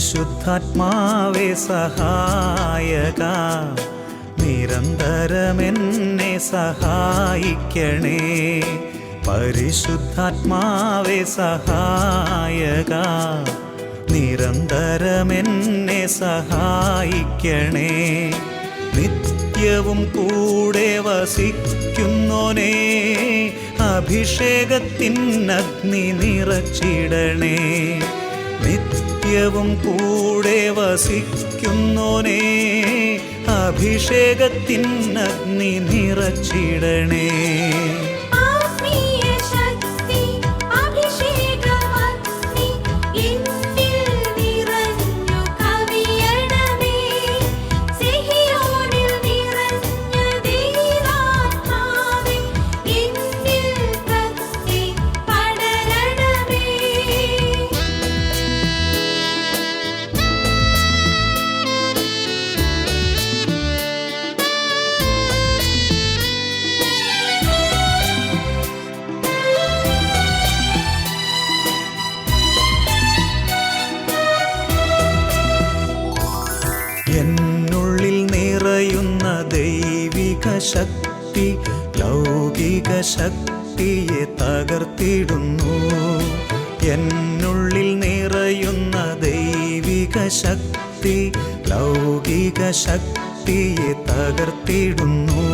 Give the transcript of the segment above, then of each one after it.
പരിശുദ്ധാത്മാവേ സഹായക, നിരന്തരമെന്നെ സഹായിക്കണേ. പരിശുദ്ധാത്മാവേ സഹായക, നിരന്തരമെന്നെ സഹായിക്കണേ. നിത്യവും കൂടെ വസിക്കുന്നോനേ, അഭിഷേകത്തിനഗ്നി നിറച്ചിടണേ. നിത്യവും കൂടെ വസിക്കുന്നോനേ, അഭിഷേകത്തിനഗ്നി നിറച്ചിടണേ. എന്നുള്ളിൽ നിറയുന്ന ദൈവിക ശക്തി ലൗകിക ശക്തിയെ തകർത്തിടുന്നു. എന്നുള്ളിൽ നിറയുന്ന ദൈവിക ശക്തി ലൗകിക ശക്തിയെ തകർത്തിടുന്നു.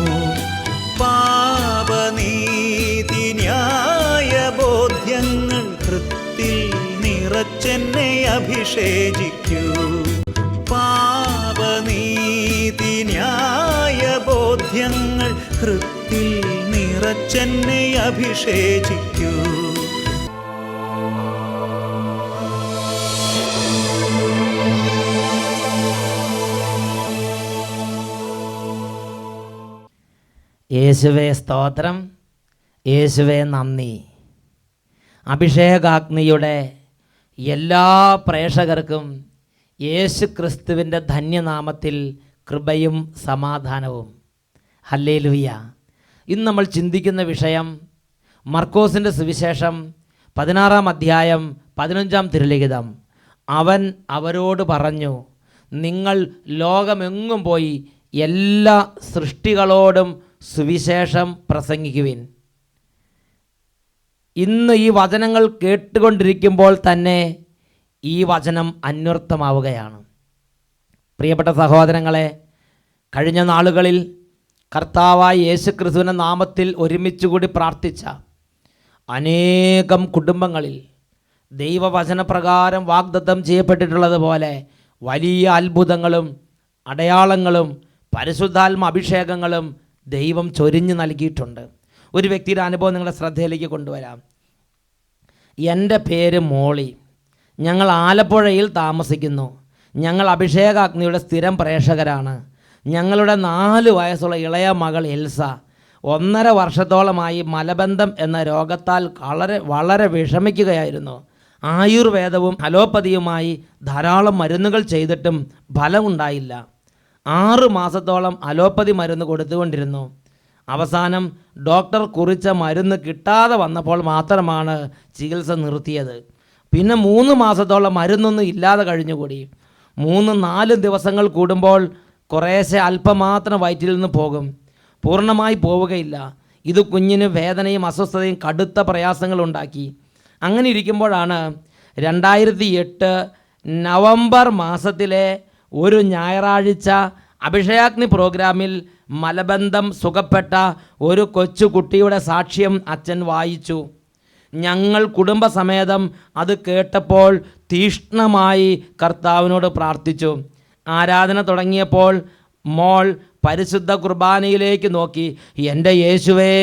പാപനീതി ന്യായ ബോധ്യങ്ങൾ ഹൃത്തിൽ നിറച്ചെന്നെ അഭിഷേചിക്കൂ. പാപനീതി ന്യായ ബോധ്യങ്ങൾ ഹൃത്തിൽ നിറച്ചെന്നെ അഭിഷേചിക്കൂ. യേശുവേ സ്തോത്രം, യേശുവേ നന്ദി. അഭിഷേകാഗ്നിയുടെ എല്ലാ പ്രേക്ഷകർക്കും യേശു ക്രിസ്തുവിൻ്റെ ധന്യനാമത്തിൽ കൃപയും സമാധാനവും. ഹല്ലേലൂയ. ഇന്ന് നമ്മൾ ചിന്തിക്കുന്ന വിഷയം മർക്കോസിൻ്റെ സുവിശേഷം 16-ാം അധ്യായം 15-ാം തിരുലിഖിതം. അവൻ അവരോട് പറഞ്ഞു, നിങ്ങൾ ലോകമെങ്ങും പോയി എല്ലാ സൃഷ്ടികളോടും സുവിശേഷം പ്രസംഗിക്കുവിൻ. ഇന്ന് ഈ വചനങ്ങൾ കേട്ടുകൊണ്ടിരിക്കുമ്പോൾ തന്നെ ഈ വചനം അന്വർത്ഥമാവുകയാണ്. പ്രിയപ്പെട്ട സഹോദരങ്ങളെ, കഴിഞ്ഞ നാളുകളിൽ കർത്താവായ യേശുക്രിസ്തുവിൻ്റെ നാമത്തിൽ ഒരുമിച്ചുകൂടി പ്രാർത്ഥിച്ച അനേകം കുടുംബങ്ങളിൽ ദൈവവചനപ്രകാരം വാഗ്ദത്തം ചെയ്യപ്പെട്ടിട്ടുള്ളതുപോലെ വലിയ അത്ഭുതങ്ങളും അടയാളങ്ങളും പരിശുദ്ധാത്മ അഭിഷേകങ്ങളും ദൈവം ചൊരിഞ്ഞു നൽകിയിട്ടുണ്ട്. ഒരു വ്യക്തിയുടെ അനുഭവം നിങ്ങളുടെ ശ്രദ്ധയിലേക്ക് കൊണ്ടുവരാം. എൻ്റെ പേര് മോളി. ഞങ്ങൾ ആലപ്പുഴയിൽ താമസിക്കുന്നു. ഞങ്ങൾ അഭിഷേകാഗ്നിയുടെ സ്ഥിരം പ്രേക്ഷകരാണ്. ഞങ്ങളുടെ 4 വയസ്സുള്ള ഇളയ മകൾ എൽസ 1.5 വർഷത്തോളമായി മലബന്ധം എന്ന രോഗത്താൽ വളരെ വിഷമിക്കുകയായിരുന്നു. ആയുർവേദവും അലോപ്പതിയുമായി ധാരാളം മരുന്നുകൾ ചെയ്തിട്ടും ഫലമുണ്ടായില്ല. 6 മാസത്തോളം അലോപ്പതി മരുന്ന് കൊടുത്തുകൊണ്ടിരുന്നു. അവസാനം ഡോക്ടർ കുറിച്ച മരുന്ന് കിട്ടാതെ വന്നപ്പോൾ മാത്രമാണ് ചികിത്സ നിർത്തിയത്. പിന്നെ 3 മാസത്തോളം മരുന്നൊന്നും ഇല്ലാതെ കഴിഞ്ഞുകൂടി. 3-4 ദിവസങ്ങൾ കൂടുമ്പോൾ കുറേശ്ശെ അല്പമാത്രം വയറ്റിൽ നിന്ന് പോകും, പൂർണ്ണമായി പോവുകയില്ല. ഇത് കുഞ്ഞിന് വേദനയും അസ്വസ്ഥതയും കടുത്ത പ്രയാസങ്ങളുണ്ടാക്കി. അങ്ങനെ ഇരിക്കുമ്പോഴാണ് 2008 നവംബർ മാസത്തിലെ ഒരു ഞായറാഴ്ച അഭിഷേകാഗ്നി പ്രോഗ്രാമിൽ മലബന്ധം സുഖപ്പെട്ട ഒരു കൊച്ചു കുട്ടിയുടെ സാക്ഷ്യം അച്ഛൻ വായിച്ചു. ഞങ്ങൾ കുടുംബസമേതം അത് കേട്ടപ്പോൾ തീഷ്ണമായി കർത്താവിനോട് പ്രാർത്ഥിച്ചു. ആരാധന തുടങ്ങിയപ്പോൾ മോൾ പരിശുദ്ധ കുർബാനയിലേക്ക് നോക്കി എൻ്റെ യേശുവേ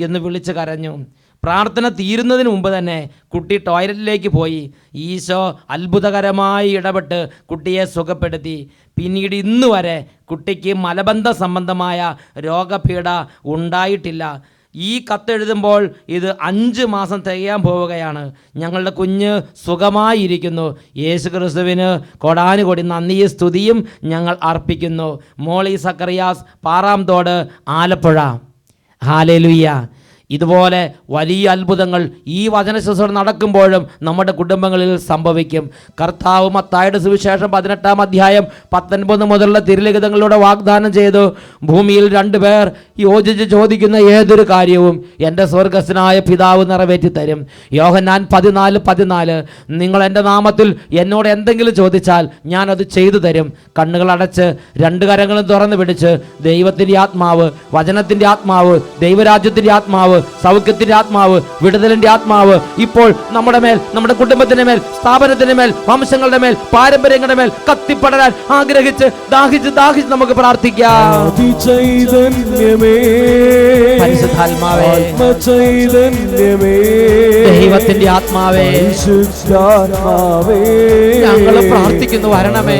എന്ന് വിളിച്ച് കരഞ്ഞു. പ്രാർത്ഥന തീരുന്നതിന് മുമ്പ് തന്നെ കുട്ടി ടോയ്ലറ്റിലേക്ക് പോയി. ഈശോ അത്ഭുതകരമായി ഇടപെട്ട് കുട്ടിയെ സുഖപ്പെടുത്തി. പിന്നീട് ഇന്ന് വരെ കുട്ടിക്ക് മലബന്ധ സംബന്ധമായ രോഗപീഠ ഉണ്ടായിട്ടില്ല. ഈ കത്തെഴുതുമ്പോൾ ഇത് 5 മാസം തികയാൻ പോവുകയാണ്. ഞങ്ങളുടെ കുഞ്ഞ് സുഖമായിരിക്കുന്നു. യേശു ക്രിസ്തുവിന് കോടാനുകോടി നന്ദിയും സ്തുതിയും ഞങ്ങൾ അർപ്പിക്കുന്നു. മോളി സക്കറിയാസ്, പാറാംതോട്, ആലപ്പുഴ. ഹല്ലേലൂയ. ഇതുപോലെ വലിയ അത്ഭുതങ്ങൾ ഈ വചന ശുശ്രൂഷ നടക്കുമ്പോഴും നമ്മുടെ കുടുംബങ്ങളിൽ സംഭവിക്കും. കർത്താവ് മത്തായിയുടെ സുവിശേഷം 18-ാം അധ്യായം 19 മുതലുള്ള തിരുലിഖിതങ്ങളിലൂടെ വാഗ്ദാനം ചെയ്തു, ഭൂമിയിൽ 2 പേർ യോജിച്ച് ചോദിക്കുന്ന ഏതൊരു കാര്യവും എൻ്റെ സ്വർഗസ്ഥനായ പിതാവ് നിറവേറ്റി തരും. യോഹന്നാൻ 14:14, നിങ്ങൾ എൻ്റെ നാമത്തിൽ എന്നോട് എന്തെങ്കിലും ചോദിച്ചാൽ ഞാനത് ചെയ്തു തരും. കണ്ണുകൾ അടച്ച് 2 കരങ്ങളും തുറന്നു പിടിച്ച് ദൈവത്തിൻ്റെ ആത്മാവ്, വചനത്തിൻ്റെ ആത്മാവ്, ദൈവരാജ്യത്തിൻ്റെ ആത്മാവ്, സൗഖ്യത്തിന്റെ ആത്മാവ്, വിടുതലിന്റെ ആത്മാവ് ഇപ്പോൾ നമ്മുടെ മേൽ, നമ്മുടെ കുടുംബത്തിന്റെ മേൽ, സ്ഥാപനത്തിന്റെ മേൽ, വംശങ്ങളുടെ മേൽ, പാരമ്പര്യങ്ങളുടെ മേൽ കത്തിപ്പടരാൻ ആഗ്രഹിച്ച് ദാഹിച്ച് നമുക്ക് പ്രാർത്ഥിക്കാം. പരിശുദ്ധാത്മാവേ, ദൈവത്തിന്റെ ആത്മാവേ, ഞങ്ങൾ പ്രാർത്ഥിക്കുന്നു, വരണമേ,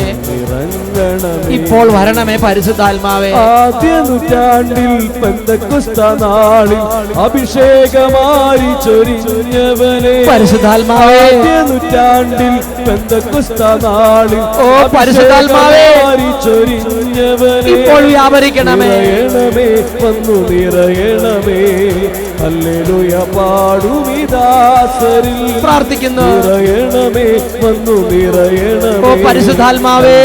ഇപ്പോൾ വരണമേ പരിശുദ്ധാത്മാവേ. ആദ്യ നൂറ്റാണ്ടിൽ പെന്തക്കോസ്ത നാളിൽ അഭിഷേകമായി ചൊരിഞ്ഞവനെ പരിശുദ്ധാത്മാവേ, ആദ്യ നൂറ്റാണ്ടിൽ പെന്തക്കോസ്ത നാളിൽ ഓ പരിശുദ്ധാത്മാവേ ചൊരിഞ്ഞവനെ ഇപ്പോൾ വ്യാപരിക്കണമേ, വന്നു നിറയണമേ. ഹല്ലേലൂയ പാടുമിദാസരിൽ പ്രാർത്ഥിക്കുന്നു, നിറയണമേ, വന്നു നിറയണമേ. ഓ പരിശുദ്ധാത്മാവേ,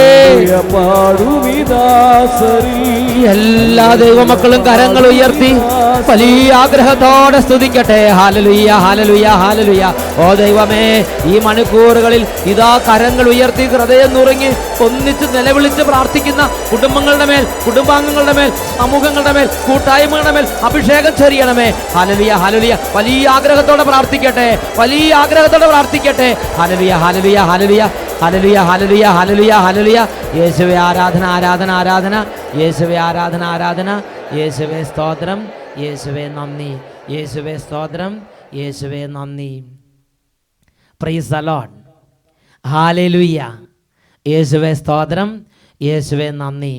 പാടുമിദാസരിൽ എല്ലാ ദൈവമക്കളും കരങ്ങൾ ഉയർത്തി വലിയ ആഗ്രഹത്തോടെ സ്തുതിക്കട്ടെ. ഹല്ലേലൂയ, ഹല്ലേലൂയ, ഹല്ലേലൂയ. ഓ ദൈവമേ, ഈ മണിക്കൂറുകളിൽ ഇതാ കരങ്ങൾ ഉയർത്തി ഹൃദയം നുറുങ്ങി ഒന്നിച്ച് നിലവിളിച്ച് പ്രാർത്ഥിക്കുന്ന കുടുംബങ്ങളുടെ മേൽ, കുടുംബാംഗങ്ങളുടെ മേൽ, സമൂഹങ്ങളുടെ മേൽ, കൂട്ടായ്മകളുടെ മേൽ അഭിഷേകം ചൊരിയണമേ. ഹല്ലേലൂയ, ഹല്ലേലൂയ. വലിയ ആഗ്രഹത്തോടെ പ്രാർത്ഥിക്കട്ടെ, വലിയ ആഗ്രഹത്തോടെ പ്രാർത്ഥിക്കട്ടെ. ഹല്ലേലൂയ, ഹല്ലേലൂയ, ഹല്ലേലൂയ, ഹല്ലേലൂയ, ഹല്ലേലൂയ, ഹല്ലേലൂയ, ഹല്ലേലൂയ. യേശുവേ ആരാധന, ആരാധന, ആരാധന. യേശുവേ ആരാധന, ആരാധന. യേശുവേ സ്തോത്രം, യേശുവേ നന്ദി, യേശുവേ സ്തോത്രം, യേശുവേ നന്ദി. Praise the Lord. ഹല്ലേലൂയ. യേശുവേ സ്തോത്രം, യേശുവേ നന്ദി.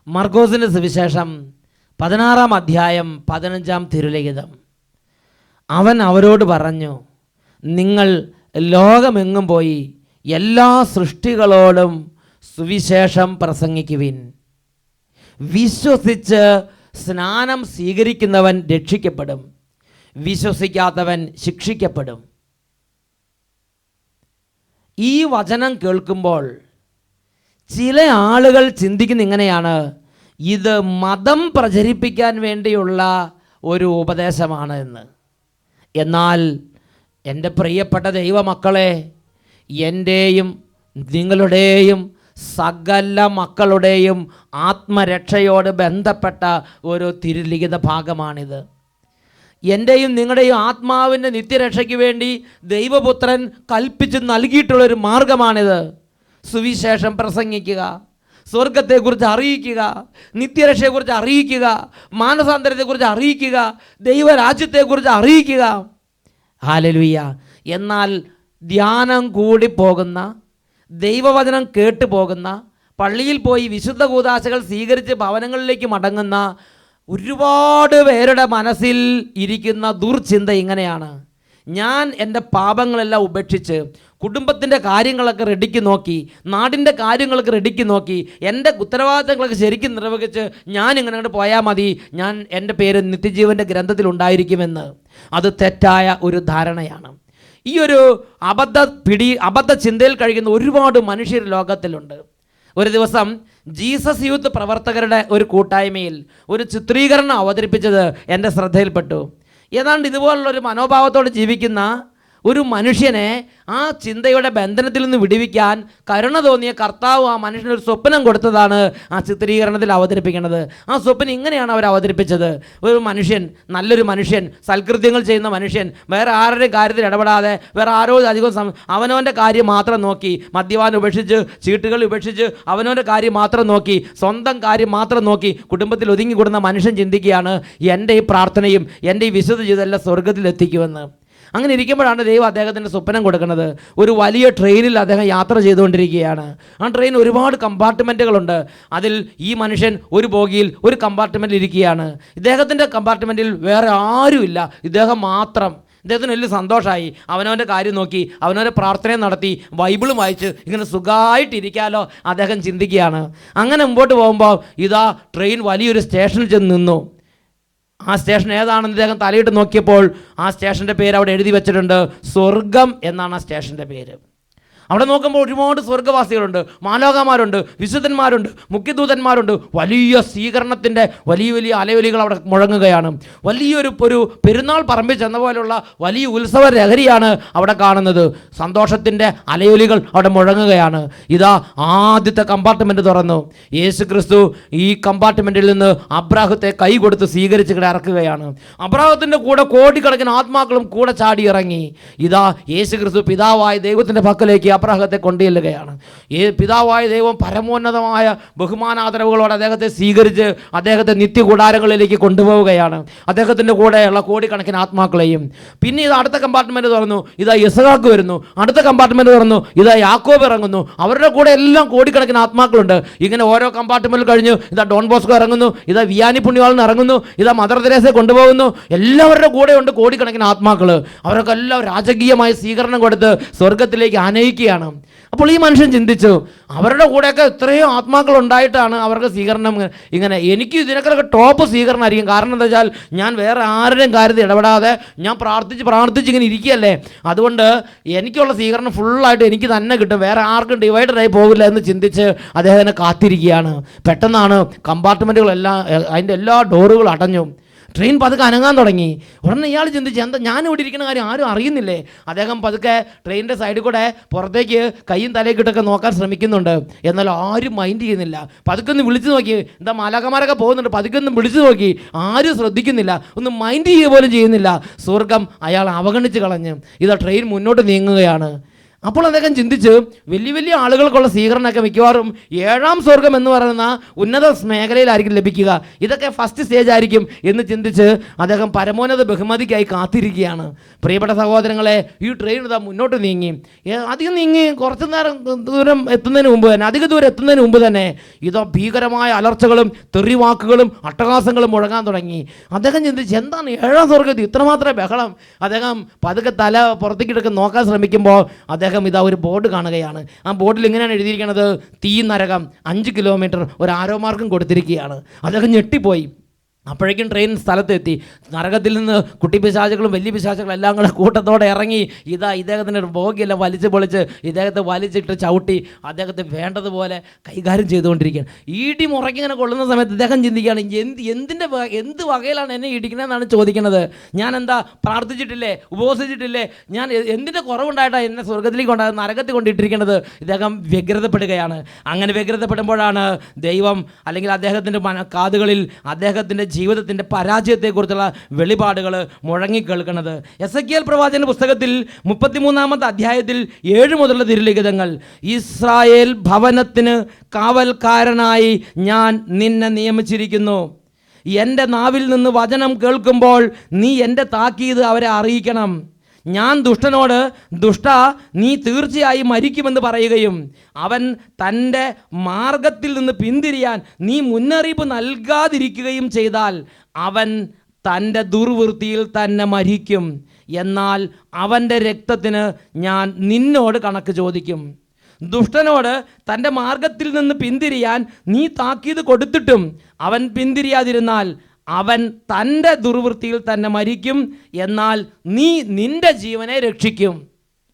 മർക്കോസിന്റെ സുവിശേഷം 16-ാം അധ്യായം 15-ാം തിരുലിഖിതം. അവൻ അവരോട് പറഞ്ഞു, നിങ്ങൾ ലോകമെങ്ങും പോയി എല്ലാ സൃഷ്ടികളോടും സുവിശേഷം പ്രസംഗിക്കുവിൻ. വിശ്വസിച്ച് സ്നാനം സ്വീകരിക്കുന്നവൻ രക്ഷിക്കപ്പെടും, വിശ്വസിക്കാത്തവൻ ശിക്ഷിക്കപ്പെടും. ഈ വചനം കേൾക്കുമ്പോൾ ചില ആളുകൾ ചിന്തിക്കുന്ന ഇങ്ങനെയാണ്, ഇത് മതം പ്രചരിപ്പിക്കാൻ വേണ്ടിയുള്ള ഒരു ഉപദേശമാണ് എന്ന്. എന്നാൽ എൻ്റെ പ്രിയപ്പെട്ട ദൈവമക്കളെ, എൻ്റെയും നിങ്ങളുടെയും സകല മക്കളുടെയും ആത്മരക്ഷയോട് ബന്ധപ്പെട്ട ഒരു തിരുലിഖിത ഭാഗമാണിത്. എൻ്റെയും നിങ്ങളുടെയും ആത്മാവിൻ്റെ നിത്യരക്ഷയ്ക്ക് വേണ്ടി ദൈവപുത്രൻ കൽപ്പിച്ച് നൽകിയിട്ടുള്ളൊരു മാർഗമാണിത്. സുവിശേഷം പ്രസംഗിക്കുക, സ്വർഗത്തെക്കുറിച്ച് അറിയിക്കുക, നിത്യരക്ഷയെക്കുറിച്ച് അറിയിക്കുക, മാനസാന്തരത്തെക്കുറിച്ച് അറിയിക്കുക, ദൈവരാജ്യത്തെക്കുറിച്ച് അറിയിക്കുക. ഹല്ലേലൂയ. എന്നാൽ ധ്യാനം കൂടി പോകുന്ന, ദൈവവചനം കേട്ടു പോകുന്ന, പള്ളിയിൽ പോയി വിശുദ്ധ കൂദാശകൾ സ്വീകരിച്ച് ഭവനങ്ങളിലേക്ക് മടങ്ങുന്ന ഒരുപാട് പേരുടെ മനസ്സിൽ ഇരിക്കുന്ന ദുർചിന്ത ഇങ്ങനെയാണ്: ഞാൻ എൻ്റെ പാപങ്ങളെല്ലാം ഉപേക്ഷിച്ച് കുടുംബത്തിൻ്റെ കാര്യങ്ങളൊക്കെ റെഡിക്ക് നോക്കി, നാടിൻ്റെ കാര്യങ്ങളൊക്കെ റെഡിക്ക് നോക്കി, എൻ്റെ ഉത്തരവാദിത്തങ്ങളൊക്കെ ശരിക്കും നിർവഹിച്ച് ഞാൻ ഇങ്ങനെ അങ്ങോട്ട് പോയാൽ മതി, ഞാൻ എൻ്റെ പേര് നിത്യജീവൻ്റെ ഗ്രന്ഥത്തിൽ ഉണ്ടായിരിക്കുമെന്ന്. അത് തെറ്റായ ഒരു ധാരണയാണ്. ഈ ഒരു അബദ്ധ ചിന്തയിൽ കഴിയുന്ന ഒരുപാട് മനുഷ്യർ ലോകത്തിലുണ്ട്. ഒരു ദിവസം ജീസസ് യൂത്ത് പ്രവർത്തകരുടെ ഒരു കൂട്ടായ്മയിൽ ഒരു ചിത്രീകരണം അവതരിപ്പിച്ചത് എൻ്റെ ശ്രദ്ധയിൽപ്പെട്ടു. ഏതാണ്ട് ഇതുപോലുള്ളൊരു മനോഭാവത്തോടെ ജീവിക്കുന്ന ഒരു മനുഷ്യനെ ആ ചിന്തയുടെ ബന്ധനത്തിൽ നിന്ന് വിടുവിക്കാൻ കരുണ തോന്നിയ കർത്താവ് ആ മനുഷ്യനൊരു സ്വപ്നം കൊടുത്തതാണ് ആ ചിത്രീകരണത്തിൽ അവതരിപ്പിക്കുന്നത്. ആ സ്വപ്നം ഇങ്ങനെയാണ് അവർ അവതരിപ്പിച്ചത്: ഒരു മനുഷ്യൻ, നല്ലൊരു മനുഷ്യൻ, സൽകൃത്യങ്ങൾ ചെയ്യുന്ന മനുഷ്യൻ, വേറെ ആരുടെയും കാര്യത്തിൽ ഇടപെടാതെ, വേറെ ആരോടും അധികം അവനവൻ്റെ കാര്യം മാത്രം നോക്കി, മദ്യപാനം ഉപേക്ഷിച്ച്, ചീട്ടുകൾ ഉപേക്ഷിച്ച്, അവനവൻ്റെ കാര്യം മാത്രം നോക്കി, സ്വന്തം കാര്യം മാത്രം നോക്കി കുടുംബത്തിൽ ഒതുങ്ങിക്കൂടുന്ന മനുഷ്യൻ ചിന്തിക്കുകയാണ്, എൻ്റെ ഈ പ്രാർത്ഥനയും എൻ്റെ ഈ വിശുദ്ധ ജീവിതമെല്ലാം സ്വർഗത്തിലെത്തിക്കുമെന്ന്. അങ്ങനെ ഇരിക്കുമ്പോഴാണ് ദൈവം അദ്ദേഹത്തിന് സ്വപ്നം കൊടുക്കുന്നത്. ഒരു വലിയ ട്രെയിനിൽ അദ്ദേഹം യാത്ര ചെയ്തുകൊണ്ടിരിക്കുകയാണ്. ആ ട്രെയിൻ ഒരുപാട് കമ്പാർട്ട്മെൻറ്റുകളുണ്ട്. അതിൽ ഈ മനുഷ്യൻ ഒരു ബോഗിയിൽ ഒരു കമ്പാർട്ട്മെൻറ്റിൽ ഇരിക്കുകയാണ്. ഇദ്ദേഹത്തിൻ്റെ കമ്പാർട്ട്മെൻറ്റിൽ വേറെ ആരുമില്ല, ഇദ്ദേഹം മാത്രം. ഇദ്ദേഹത്തിന് വലിയ സന്തോഷമായി. അവനവൻ്റെ കാര്യം നോക്കി, അവനവൻ്റെ പ്രാർത്ഥനയും നടത്തി, ബൈബിളും വായിച്ച് ഇങ്ങനെ സുഖമായിട്ടിരിക്കാമല്ലോ അദ്ദേഹം ചിന്തിക്കുകയാണ്. അങ്ങനെ മുമ്പോട്ട് പോകുമ്പോൾ ഇതാ ട്രെയിൻ വലിയൊരു സ്റ്റേഷനിൽ ചെന്ന് നിന്നു. ആ സ്റ്റേഷൻ ഏതാണെന്ന് ഇദ്ദേഹം തലയിട്ട് നോക്കിയപ്പോൾ ആ സ്റ്റേഷൻ്റെ പേര് അവിടെ എഴുതി വെച്ചിട്ടുണ്ട്. സ്വർഗം എന്നാണ് ആ സ്റ്റേഷൻ്റെ പേര്. അവിടെ നോക്കുമ്പോൾ ഒരുപാട് സ്വർഗ്ഗവാസികളുണ്ട്, മാലാഖമാരുണ്ട്, വിശുദ്ധന്മാരുണ്ട്, മുഖ്യദൂതന്മാരുണ്ട്. വലിയ സ്വീകരണത്തിൻ്റെ വലിയ വലിയ അലയൊലികൾ അവിടെ മുഴങ്ങുകയാണ്. വലിയൊരു പെരുന്നാൾ പറമ്പിൽ ചെന്ന പോലുള്ള വലിയ ഉത്സവ ലഹരിയാണ് അവിടെ കാണുന്നത്. സന്തോഷത്തിൻ്റെ അലയൊലികൾ അവിടെ മുഴങ്ങുകയാണ്. ഇതാ ആദ്യത്തെ കമ്പാർട്ട്മെൻറ്റ് തുറന്നു. യേശു ക്രിസ്തു ഈ കമ്പാർട്ട്മെൻറ്റിൽ നിന്ന് അബ്രാഹത്തെ കൈ കൊടുത്ത് സ്വീകരിച്ച് ഇവിടെ ഇറക്കുകയാണ്. അബ്രാഹത്തിൻ്റെ കൂടെ കോടിക്കണക്കിന് ആത്മാക്കളും കൂടെ ചാടി ഇറങ്ങി. ഇതാ യേശു ക്രിസ്തു പിതാവായ ദൈവത്തിൻ്റെ പക്കലേക്ക് അബ്രാഹത്തെ കൊണ്ടുചെല്ലുകയാണ്. പിതാവായ ദൈവം പരമോന്നതമായ ബഹുമാനാദരവുകളോടെ അദ്ദേഹത്തെ സ്വീകരിച്ച് അദ്ദേഹത്തെ നിത്യകൂടാരങ്ങളിലേക്ക് കൊണ്ടുപോവുകയാണ്, അദ്ദേഹത്തിൻ്റെ കൂടെയുള്ള കോടിക്കണക്കിന് ആത്മാക്കളെയും. പിന്നെ ഇത് അടുത്ത കമ്പാർട്ട്മെൻറ്റ് തുറന്നു. ഇതാ യിസ്ഹാക്ക് വരുന്നു. അടുത്ത കമ്പാർട്ട്മെൻറ്റ് തുറന്നു. ഇതാ യാക്കോബ് ഇറങ്ങുന്നു. അവരുടെ കൂടെ എല്ലാം കോടിക്കണക്കിന് ആത്മാക്കളുണ്ട്. ഇങ്ങനെ ഓരോ കമ്പാർട്ട്മെൻറ്റിൽ കഴിഞ്ഞു. ഇതാ ഡോൺ ബോസ്കോ ഇറങ്ങുന്നു. ഇതാ വിയാനി പുണ്യവാളൻ ഇറങ്ങുന്നു. ഇതാ മദർ തെരേസയെ കൊണ്ടുപോകുന്നു. എല്ലാവരുടെ കൂടെ ഉണ്ട് കോടിക്കണക്കിന് ആത്മാക്കൾ. അവരൊക്കെ എല്ലാം രാജകീയമായ സ്വീകരണം കൊടുത്ത് സ്വർഗത്തിലേക്ക് ആനയിക്കുകയാണ്. അപ്പോൾ ഈ മനുഷ്യൻ ചിന്തിച്ചു, അവരുടെ കൂടെയൊക്കെ ഇത്രയും ആത്മാക്കൾ ഉണ്ടായിട്ടാണ് അവർക്ക് സ്വീകരണം ഇങ്ങനെ. എനിക്ക് ഇതിനൊക്കെ ടോപ്പ് സ്വീകരണമായിരിക്കും. കാരണം എന്താ വെച്ചാൽ ഞാൻ വേറെ ആരുടെയും കാര്യത്തിൽ ഇടപെടാതെ ഞാൻ പ്രാർത്ഥിച്ച് ഇങ്ങനെ ഇരിക്കുകയല്ലേ. അതുകൊണ്ട് എനിക്കുള്ള സ്വീകരണം ഫുള്ളായിട്ട് എനിക്ക് തന്നെ കിട്ടും, വേറെ ആർക്കും ഡിവൈഡഡായി പോകില്ല എന്ന് ചിന്തിച്ച് അദ്ദേഹത്തിനെ കാത്തിരിക്കുകയാണ്. പെട്ടെന്നാണ് കമ്പാർട്ട്മെൻറ്റുകളെല്ലാം, അതിൻ്റെ എല്ലാ ഡോറുകളും അടഞ്ഞു. ട്രെയിൻ പതുക്കെ അനങ്ങാൻ തുടങ്ങി. ഉടനെ ഇയാൾ ചിന്തിച്ച്, എന്താ ഞാനിവിടെ ഇരിക്കുന്ന കാര്യം ആരും അറിയുന്നില്ലേ? അദ്ദേഹം പതുക്കെ ട്രെയിനിൻ്റെ സൈഡിൽ കൂടെ പുറത്തേക്ക് കയ്യും തലയ്ക്കിട്ടൊക്കെ നോക്കാൻ ശ്രമിക്കുന്നുണ്ട്. എന്നാൽ ആരും മൈൻഡ് ചെയ്യുന്നില്ല. പതുക്കെ ഒന്ന് വിളിച്ചു നോക്കി, എന്താ മാലാഖമാരൊക്കെ പോകുന്നുണ്ട്, പതുക്കെ ഒന്ന് വിളിച്ചു നോക്കി, ആരും ശ്രദ്ധിക്കുന്നില്ല, ഒന്നും മൈൻഡ് ചെയ്യുക പോലും ചെയ്യുന്നില്ല. സ്വർഗം അയാൾ അവഗണിച്ച് കളഞ്ഞ് ഇതാ ട്രെയിൻ മുന്നോട്ട് നീങ്ങുകയാണ്. അപ്പോൾ അദ്ദേഹം ചിന്തിച്ച്, വലിയ വലിയ ആളുകൾക്കുള്ള സ്വീകരണമൊക്കെ മിക്കവാറും 7ാം സ്വർഗം എന്ന് പറയുന്ന ഉന്നത മേഖലയിലായിരിക്കും ലഭിക്കുക, ഇതൊക്കെ ഫസ്റ്റ് സ്റ്റേജ് ആയിരിക്കും എന്ന് ചിന്തിച്ച് അദ്ദേഹം പരമോന്നത ബഹുമതിക്കായി കാത്തിരിക്കുകയാണ്. പ്രിയപ്പെട്ട സഹോദരങ്ങളെ, ഈ ട്രെയിൻ ഇതാ മുന്നോട്ട് നീങ്ങി. അധികം നീങ്ങി കുറച്ച് നേരം ദൂരം എത്തുന്നതിന് മുമ്പ് തന്നെ ഇതോ ഭീകരമായ അലർച്ചകളും തെറിവാക്കുകളും അട്ടഹാസങ്ങളും മുഴങ്ങാൻ തുടങ്ങി. അദ്ദേഹം ചിന്തിച്ച്, എന്താണ് 7ാം സ്വർഗത്തിൽ ഇത്രമാത്രം ബഹളം? അദ്ദേഹം പതുക്കെ തല പുറത്തേക്കിട്ടൊക്കെ നോക്കാൻ ശ്രമിക്കുമ്പോൾ അദ്ദേഹം ഇതാ ഒരു ബോർഡ് കാണുകയാണ്. ആ ബോർഡിൽ ഇങ്ങനെയാണ് എഴുതിയിരിക്കുന്നത്, തീ നരകം 5 കിലോമീറ്റർ, ഒരു ആരോ മാർക്കും കൊടുത്തിരിക്കുകയാണ്. അദ്ദേഹം ഞെട്ടിപ്പോയി. അപ്പോഴേക്കും ട്രെയിൻ സ്ഥലത്തെത്തി. നരകത്തിൽ നിന്ന് കുട്ടി പിശാചുകളും വലിയ പിശാചുകളും എല്ലാം കൂടെ കൂട്ടത്തോടെ ഇറങ്ങി ഇതാ ഇദ്ദേഹത്തിൻ്റെ ബോഗിയെല്ലാം വലിച്ച് പൊളിച്ച് ഇദ്ദേഹത്തെ വലിച്ചിട്ട് ചവിട്ടി അദ്ദേഹത്തെ വേണ്ടതുപോലെ കൈകാര്യം ചെയ്തുകൊണ്ടിരിക്കുകയാണ്. ഇടി മുറക്കിങ്ങനെ കൊള്ളുന്ന സമയത്ത് ഇദ്ദേഹം ചിന്തിക്കുകയാണ്, എന്ത് വകയിലാണ് എന്നെ ഇടിക്കണമെന്നാണ് ചോദിക്കുന്നത്. ഞാൻ എന്താ പ്രാർത്ഥിച്ചിട്ടില്ലേ, ഉപവസിച്ചിട്ടില്ലേ, ഞാൻ എന്തിൻ്റെ കുറവുണ്ടായിട്ടാണ് എന്നെ സ്വർഗത്തിലേക്ക് നരകത്തിൽ കൊണ്ടിട്ടിരിക്കുന്നത്? ഇദ്ദേഹം വ്യഗ്രതപ്പെടുകയാണ്. അങ്ങനെ വ്യഗ്രതപ്പെടുമ്പോഴാണ് ദൈവം അല്ലെങ്കിൽ അദ്ദേഹത്തിൻ്റെ കാതുകളിൽ അദ്ദേഹത്തിൻ്റെ ജീവിതത്തിൻ്റെ പരാജയത്തെക്കുറിച്ചുള്ള വെളിപാടുകൾ മുഴങ്ങിക്കേൾക്കുന്നത്. എസെക്കിയേൽ പ്രവാചകന്റെ പുസ്തകത്തിൽ 33-ാമത്തെ അധ്യായത്തിൽ 7 മുതലുള്ള തിരുലിഖിതങ്ങൾ, ഇസ്രായേൽ ഭവനത്തിന് കാവൽക്കാരനായി ഞാൻ നിന്നെ നിയമിച്ചിരിക്കുന്നു. എൻ്റെ നാവിൽ നിന്ന് വചനം കേൾക്കുമ്പോൾ നീ എൻ്റെ താക്കീത് അവരെ അറിയിക്കണം. ഞാൻ ദുഷ്ടനോട്, ദുഷ്ട, നീ തീർച്ചയായും മരിക്കുമെന്ന് പറയുകയും അവൻ തൻ്റെ മാർഗത്തിൽ നിന്ന് പിന്തിരിയാൻ നീ മുന്നറിയിപ്പ് നൽകാതിരിക്കുകയും ചെയ്താൽ അവൻ തൻ്റെ ദുർവൃത്തിയിൽ തന്നെ മരിക്കും. എന്നാൽ അവൻ്റെ രക്തത്തിന് ഞാൻ നിന്നോട് കണക്ക് ചോദിക്കും. ദുഷ്ടനോട് തൻ്റെ മാർഗത്തിൽ നിന്ന് പിന്തിരിയാൻ നീ താക്കീത് കൊടുത്തിട്ടും അവൻ പിന്തിരിയാതിരുന്നാൽ അവൻ തൻ്റെ ദുർവൃത്തിയിൽ തന്നെ മരിക്കും. എന്നാൽ നീ നിൻ്റെ ജീവനെ രക്ഷിക്കും.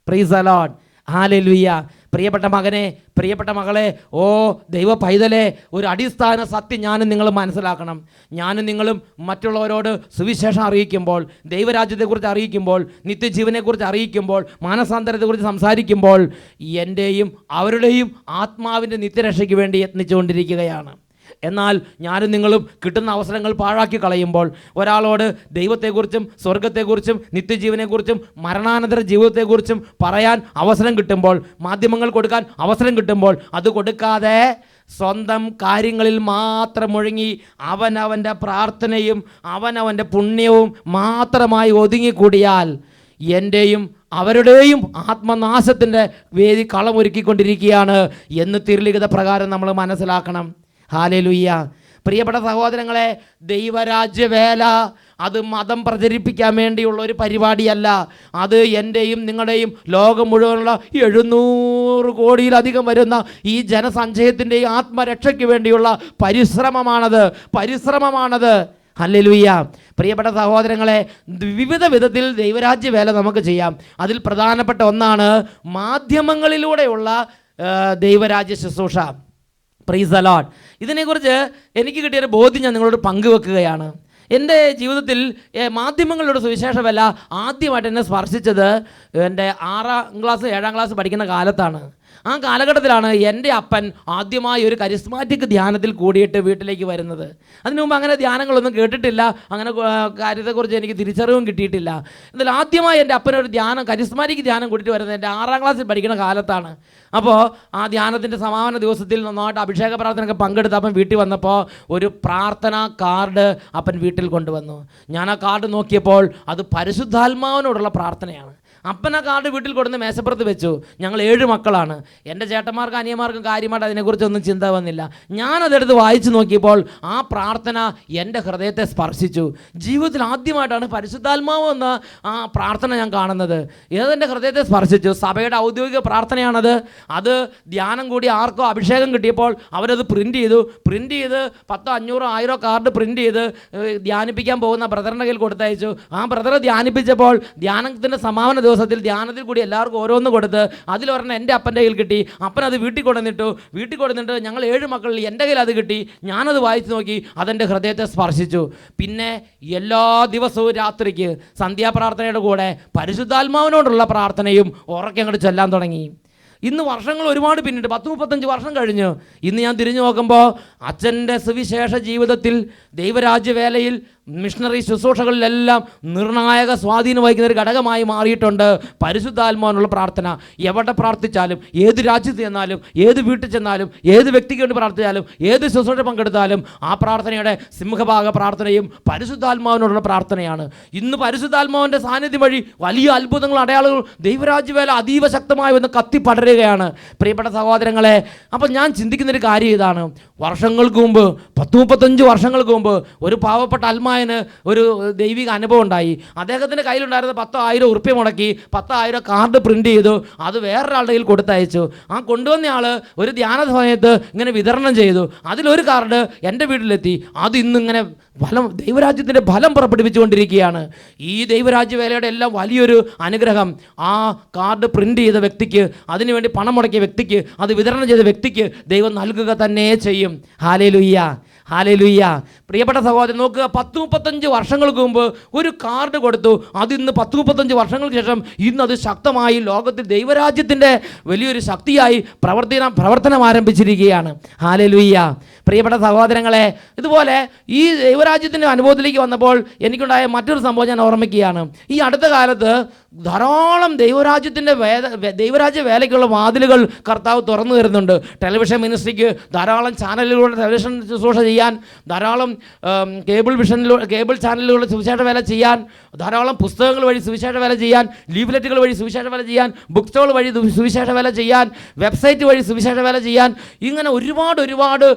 Praise the Lord, hallelujah. പ്രിയപ്പെട്ട മകനെ, പ്രിയപ്പെട്ട മകളെ, ഓ ദൈവ പൈതലെ, ഒരു അടിസ്ഥാന സത്യം ഞാനും നിങ്ങളും മനസ്സിലാക്കണം. ഞാനും നിങ്ങളും മറ്റുള്ളവരോട് സുവിശേഷം അറിയിക്കുമ്പോൾ, ദൈവരാജ്യത്തെക്കുറിച്ച് അറിയിക്കുമ്പോൾ, നിത്യജീവനെക്കുറിച്ച് അറിയിക്കുമ്പോൾ, മാനസാന്തരത്തെക്കുറിച്ച് സംസാരിക്കുമ്പോൾ എൻ്റെയും അവരുടെയും ആത്മാവിൻ്റെ നിത്യരക്ഷയ്ക്ക് വേണ്ടി യത്നിച്ചുകൊണ്ടിരിക്കുകയാണ്. എന്നാൽ ഞാനും നിങ്ങളും കിട്ടുന്ന അവസരങ്ങൾ പാഴാക്കി കളയുമ്പോൾ, ഒരാളോട് ദൈവത്തെക്കുറിച്ചും സ്വർഗത്തെക്കുറിച്ചും നിത്യജീവനെക്കുറിച്ചും മരണാനന്തര ജീവിതത്തെക്കുറിച്ചും പറയാൻ അവസരം കിട്ടുമ്പോൾ, മാധ്യമങ്ങൾ കൊടുക്കാൻ അവസരം കിട്ടുമ്പോൾ അത് കൊടുക്കാതെ സ്വന്തം കാര്യങ്ങളിൽ മാത്രം മുഴുങ്ങി അവനവൻ്റെ പ്രാർത്ഥനയും അവനവൻ്റെ പുണ്യവും മാത്രമായി ഒതുങ്ങിക്കൂടിയാൽ എൻ്റെയും അവരുടെയും ആത്മനാശത്തിൻ്റെ വേദി കളമൊരുക്കിക്കൊണ്ടിരിക്കുകയാണ് എന്ന് തിരുലിഖിത പ്രകാരം നമ്മൾ മനസ്സിലാക്കണം. ഹല്ലേലൂയ. പ്രിയപ്പെട്ട സഹോദരങ്ങളെ, ദൈവരാജ്യവേല അത് മതം പ്രചരിപ്പിക്കാൻ വേണ്ടിയുള്ള ഒരു പരിപാടിയല്ല. അത് എൻ്റെയും നിങ്ങളുടെയും ലോകം മുഴുവനുള്ള 700 കോടിയിലധികം വരുന്ന ഈ ജനസഞ്ചയത്തിൻ്റെയും ആത്മരക്ഷയ്ക്ക് വേണ്ടിയുള്ള പരിശ്രമമാണത്. ഹല്ലേലൂയ. പ്രിയപ്പെട്ട സഹോദരങ്ങളെ, വിവിധ വിധത്തിൽ ദൈവരാജ്യ വേല നമുക്ക് ചെയ്യാം. അതിൽ പ്രധാനപ്പെട്ട ഒന്നാണ് മാധ്യമങ്ങളിലൂടെയുള്ള ദൈവരാജ്യ ശുശ്രൂഷ. Praise the Lord. ഇതിനെക്കുറിച്ച് എനിക്ക് കിട്ടിയൊരു ബോധ്യം ഞാൻ നിങ്ങളോട് പങ്കുവെക്കുകയാണ്. എൻ്റെ ജീവിതത്തിൽ മാധ്യമങ്ങളുടെ സുവിശേഷ വേല ആദ്യമായിട്ട് എന്നെ സ്പർശിച്ചത് എൻ്റെ 6ാം ക്ലാസ് 7ാം ക്ലാസ് പഠിക്കുന്ന കാലത്താണ്. ആ കാലഘട്ടത്തിലാണ് എൻ്റെ അപ്പൻ ആദ്യമായി ഒരു കരിസ്മാറ്റിക് ധ്യാനത്തിൽ കൂടിയിട്ട് വീട്ടിലേക്ക് വരുന്നത്. അതിനു മുമ്പ് അങ്ങനെ ധ്യാനങ്ങളൊന്നും കേട്ടിട്ടില്ല, അങ്ങനെ കാര്യത്തെക്കുറിച്ച് എനിക്ക് തിരിച്ചറിവും കിട്ടിയിട്ടില്ല. എന്നാൽ ആദ്യമായി എൻ്റെ അപ്പനൊരു ധ്യാനം, കരിസ്മാറ്റിക് ധ്യാനം കൂട്ടിയിട്ട് വരുന്നത് എൻ്റെ 6ാം ക്ലാസ്സിൽ പഠിക്കുന്ന കാലത്താണ്. അപ്പോൾ ആ ധ്യാനത്തിൻ്റെ സമാപന ദിവസത്തിൽ നന്നായിട്ട് അഭിഷേക പ്രാർത്ഥനയൊക്കെ പങ്കെടുത്ത് അപ്പൻ വീട്ടിൽ വന്നപ്പോൾ ഒരു പ്രാർത്ഥനാ കാർഡ് അപ്പൻ വീട്ടിൽ കൊണ്ടുവന്നു. ഞാൻ ആ കാർഡ് നോക്കിയപ്പോൾ അത് പരിശുദ്ധാത്മാവിനോടുള്ള പ്രാർത്ഥനയാണ്. അപ്പൻ ആ കാർഡ് വീട്ടിൽ കൊടുന്ന് മേശപ്പുറത്ത് വെച്ചു. ഞങ്ങൾ 7 മക്കളാണ്. എൻ്റെ ചേട്ടന്മാർക്കും അനിയന്മാർക്കും കാര്യമായിട്ട് അതിനെക്കുറിച്ചൊന്നും ചിന്ത വന്നില്ല. ഞാനതെടുത്ത് വായിച്ചു നോക്കിയപ്പോൾ ആ പ്രാർത്ഥന എൻ്റെ ഹൃദയത്തെ സ്പർശിച്ചു. ജീവിതത്തിൽ ആദ്യമായിട്ടാണ് പരിശുദ്ധാത്മാവ് എന്ന ആ പ്രാർത്ഥന ഞാൻ കാണുന്നത്. ഏതെൻ്റെ ഹൃദയത്തെ സ്പർശിച്ചു. സഭയുടെ ഔദ്യോഗിക പ്രാർത്ഥനയാണത്. അത് ധ്യാനം കൂടി ആർക്കോ അഭിഷേകം കിട്ടിയപ്പോൾ അവരത് പ്രിൻ്റ് ചെയ്ത് 10, 500, 1000 കാർഡ് പ്രിൻ്റ് ചെയ്ത് ധ്യാനിപ്പിക്കാൻ പോകുന്ന ബ്രദറിൻ്റെ കയ്യിൽ കൊടുത്തയച്ചു. ആ ബ്രദർ ധ്യാനിപ്പിച്ചപ്പോൾ ധ്യാനത്തിൻ്റെ സമാപന ദിവസത്തിൽ ധ്യാനത്തിൽ കൂടി എല്ലാവർക്കും ഓരോന്ന് കൊടുത്ത് അതിലൊരെണ്ണം എൻ്റെ അപ്പൻ്റെ കയ്യിൽ കിട്ടി. അപ്പനത് വീട്ടിൽ കൊണ്ടുവന്നിട്ട് ഞങ്ങൾ 7 മക്കളിൽ എൻ്റെ കയ്യിൽ അത് കിട്ടി. ഞാനത് വായിച്ചു നോക്കി. അതെൻ്റെ ഹൃദയത്തെ സ്പർശിച്ചു. പിന്നെ എല്ലാ ദിവസവും രാത്രിക്ക് സന്ധ്യാപ്രാർത്ഥനയുടെ കൂടെ പരിശുദ്ധാത്മാവിനോടുള്ള പ്രാർത്ഥനയും ഉറക്കെ അങ്ങോട്ട് ചൊല്ലാൻ തുടങ്ങി. ഇന്ന് വർഷങ്ങൾ ഒരുപാട് പിന്നിട്ട് 10-35 വർഷം കഴിഞ്ഞു. ഇന്ന് ഞാൻ തിരിഞ്ഞു നോക്കുമ്പോൾ അച്ഛൻ്റെ സുവിശേഷ ജീവിതത്തിൽ ദൈവരാജ്യ വേലയിൽ മിഷണറി ശുശ്രൂഷകളിലെല്ലാം നിർണായക സ്വാധീനം വഹിക്കുന്ന ഒരു ഘടകമായി മാറിയിട്ടുണ്ട് പരിശുദ്ധാത്മാവിനുള്ള പ്രാർത്ഥന. എവിടെ പ്രാർത്ഥിച്ചാലും, ഏത് രാജ്യത്ത് ചെന്നാലും, ഏത് വീട്ടിൽ ചെന്നാലും, ഏത് വ്യക്തിക്ക് വേണ്ടി പ്രാർത്ഥിച്ചാലും, ഏത് ശുശ്രൂഷ പങ്കെടുത്താലും ആ പ്രാർത്ഥനയുടെ സിംഹഭാഗ പ്രാർത്ഥനയും പരിശുദ്ധാത്മാവിനോടുള്ള പ്രാർത്ഥനയാണ്. ഇന്ന് പരിശുദ്ധാത്മാവിൻ്റെ സാന്നിധ്യം വഴി വലിയ അത്ഭുതങ്ങൾ, അടയാളങ്ങൾ, ദൈവരാജ്യ വേല അതീവ ശക്തമായി വന്ന് കത്തിപ്പടരുകയാണ് പ്രിയപ്പെട്ട സഹോദരങ്ങളെ. അപ്പം ഞാൻ ചിന്തിക്കുന്നൊരു കാര്യം ഇതാണ്. വർഷങ്ങൾക്ക് മുമ്പ് 10-35 വർഷങ്ങൾക്ക് മുമ്പ് ഒരു പാവപ്പെട്ട അൽമായ ഒരു ദൈവിക അനുഭവം ഉണ്ടായി. അദ്ദേഹത്തിൻ്റെ കയ്യിലുണ്ടായിരുന്ന 10,000 ഉറുപ്പ്യ മുടക്കി 10,000 കാർഡ് പ്രിൻ്റ് ചെയ്തു. അത് വേറൊരാളുടെ കയ്യിൽ കൊടുത്തയച്ചു. ആ കൊണ്ടുവന്നയാൾ ഒരു ധ്യാന സമയത്ത് ഇങ്ങനെ വിതരണം ചെയ്തു. അതിലൊരു കാർഡ് എൻ്റെ വീട്ടിലെത്തി. അത് ഇന്നിങ്ങനെ ദൈവരാജ്യത്തിൻ്റെ ഫലം പുറപ്പെടുവിച്ചുകൊണ്ടിരിക്കുകയാണ്. ഈ ദൈവരാജ്യ വേലയുടെ എല്ലാം വലിയൊരു അനുഗ്രഹം ആ കാർഡ് പ്രിൻ്റ് ചെയ്ത വ്യക്തിക്ക്, അതിനുവേണ്ടി പണം മുടക്കിയ വ്യക്തിക്ക്, അത് വിതരണം ചെയ്ത വ്യക്തിക്ക് ദൈവം നൽകുക തന്നെ ചെയ്യും. Hallelujah, hallelujah. പ്രിയപ്പെട്ട സഹോദരൻ നോക്കുക, 10-35 വർഷങ്ങൾക്ക് മുമ്പ് ഒരു കാർഡ് കൊടുത്തു. അതിന്ന് 10-35 വർഷങ്ങൾക്ക് ശേഷം ഇന്നത് ശക്തമായി ലോകത്തിൽ ദൈവരാജ്യത്തിൻ്റെ വലിയൊരു ശക്തിയായി പ്രവർത്തനം ആരംഭിച്ചിരിക്കുകയാണ്. ഹല്ലേലൂയ. പ്രിയപ്പെട്ട സഹോദരങ്ങളെ, ഇതുപോലെ ഈ ദൈവരാജ്യത്തിൻ്റെ അനുഭവത്തിലേക്ക് വന്നപ്പോൾ എനിക്കുണ്ടായ മറ്റൊരു സംഭവം ഞാൻ ഓർമ്മിക്കുകയാണ്. ഈ അടുത്ത കാലത്ത് ധാരാളം ദൈവരാജ്യ വേലയ്ക്കുള്ള വാതിലുകൾ കർത്താവ് തുറന്നു തരുന്നുണ്ട്. ടെലിവിഷൻ മിനിസ്ട്രിക്ക് ധാരാളം ചാനലുകളുടെ ടെലിവിഷൻ ശുശ്രൂഷ ചെയ്യാൻ, ധാരാളം കേബിൾ ചാനലുകളുടെ സുവിശേഷ വേല ചെയ്യാൻ, ധാരാളം പുസ്തകങ്ങൾ വഴി സുവിശേഷ വേല ചെയ്യാൻ, ലീഫ്ലെറ്റുകൾ വഴി സുവിശേഷ വേല ചെയ്യാൻ, ബുക്ക് സ്റ്റോൾ വഴി സുവിശേഷ വേല ചെയ്യാൻ, വെബ്സൈറ്റ് വഴി സുവിശേഷ വേല ചെയ്യാൻ, ഇങ്ങനെ ഒരുപാട്